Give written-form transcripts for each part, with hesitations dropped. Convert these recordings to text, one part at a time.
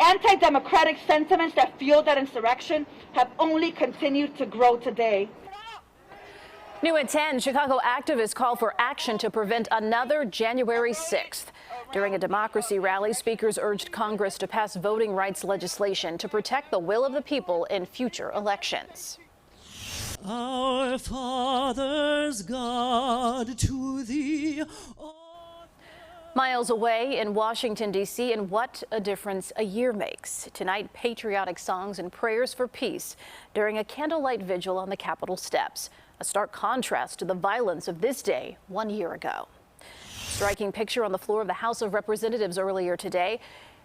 anti-democratic sentiments that fueled that insurrection have only continued to grow today. New at 10, Chicago activists call for action to prevent another January 6th. During a democracy rally, speakers urged Congress to pass voting rights legislation to protect the will of the people in future elections. Our Father's God, to thee. Miles away in Washington, D.C., and what a difference a year makes. Tonight, patriotic songs and prayers for peace during a candlelight vigil on the Capitol steps. A stark contrast to the violence of this day 1 year ago. Striking picture on the floor of the House of Representatives earlier today.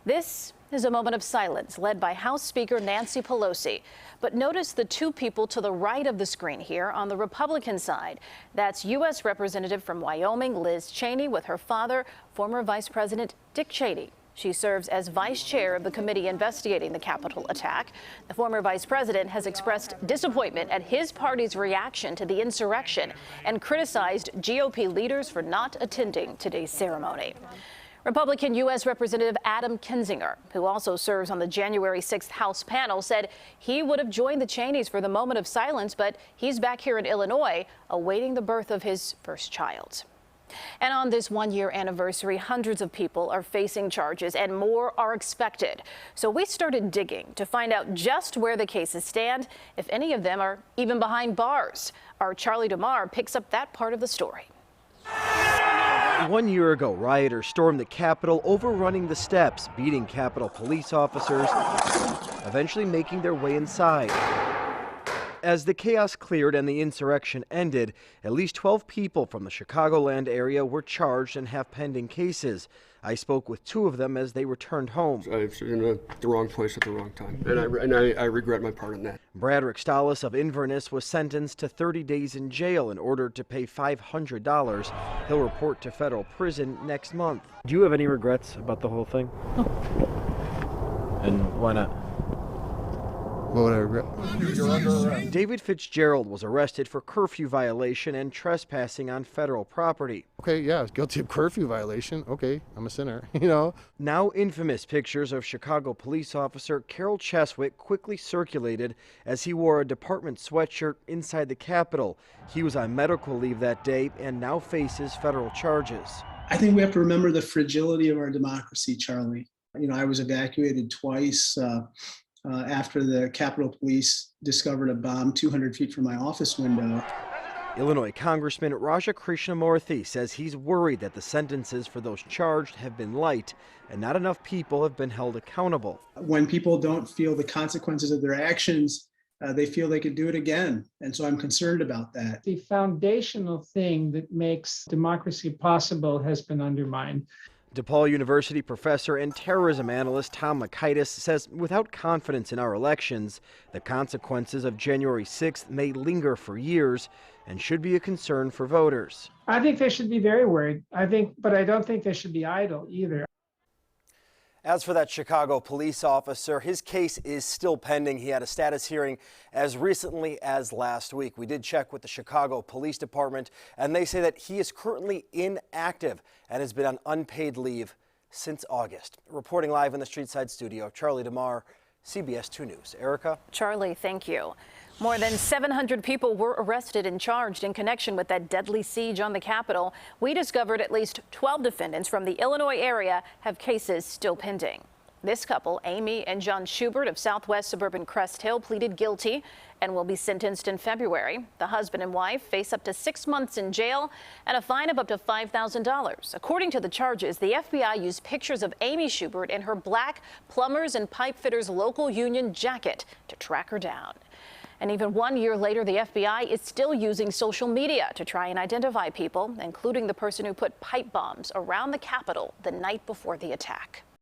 This is a moment of silence led by House Speaker Nancy Pelosi. But notice the two people to the right of the screen here on the Republican side. That's U.S. Representative from Wyoming, Liz Cheney, with her father, former Vice President Dick Cheney. She serves as vice chair of the committee investigating the Capitol attack. The former vice president has expressed disappointment at his party's reaction to the insurrection and criticized GOP leaders for not attending today's ceremony. Republican U.S. Representative Adam Kinzinger, who also serves on the January 6th House panel, said he would have joined the Cheneys for the moment of silence, but he's back here in Illinois awaiting the birth of his first child. And on this one-year anniversary, hundreds of people are facing charges and more are expected. So we started digging to find out just where the cases stand, if any of them are even behind bars. Our Charlie DeMar picks up that part of the story. 1 year ago, rioters stormed the Capitol, overrunning the steps, beating Capitol police officers, eventually making their way inside. As the chaos cleared and the insurrection ended, at least 12 people from the Chicagoland area were charged and have pending cases. I spoke with two of them as they returned home. I was in the wrong place at the wrong time, and I regret my part in that. Bradrick Stallis of Inverness was sentenced to 30 days in jail in order to pay $500. He'll report to federal prison next month. Do you have any regrets about the whole thing? No. And why not? What would I regret? David Fitzgerald was arrested for curfew violation and trespassing on federal property. Okay, yeah, guilty of curfew violation. Okay, I'm a sinner, you know. Now infamous pictures of Chicago police officer Carol Cheswick quickly circulated as he wore a department sweatshirt inside the Capitol. He was on medical leave that day and now faces federal charges. I think we have to remember the fragility of our democracy, Charlie. You know, I was evacuated twice after the Capitol Police discovered a bomb 200 feet from my office window. Illinois Congressman Raja Krishnamurthy says he's worried that the sentences for those charged have been light and not enough people have been held accountable. When people don't feel the consequences of their actions, they feel they could do it again. And so I'm concerned about that. The foundational thing that makes democracy possible has been undermined. DePaul University professor and terrorism analyst Tom Mockaitis says without confidence in our elections, the consequences of January 6th may linger for years and should be a concern for voters. I think they should be very worried. But I don't think they should be idle either. As for that Chicago police officer, his case is still pending. He had a status hearing as recently as last week. We did check with the Chicago Police Department, and they say that he is currently inactive and has been on unpaid leave since August. Reporting live in the Streetside studio, Charlie DeMar, CBS 2 News. Erica? Charlie, thank you. More than 700 people were arrested and charged in connection with that deadly siege on the Capitol. We discovered at least 12 defendants from the Illinois area have cases still pending. This couple, Amy and John Schubert of Southwest Suburban Crest Hill, pleaded guilty and will be sentenced in February. The husband and wife face up to 6 months in jail and a fine of up to $5,000. According to the charges, the FBI used pictures of Amy Schubert in her black plumbers and pipe fitters local union jacket to track her down. And even 1 year later, the FBI is still using social media to try and identify people, including the person who put pipe bombs around the Capitol the night before the attack.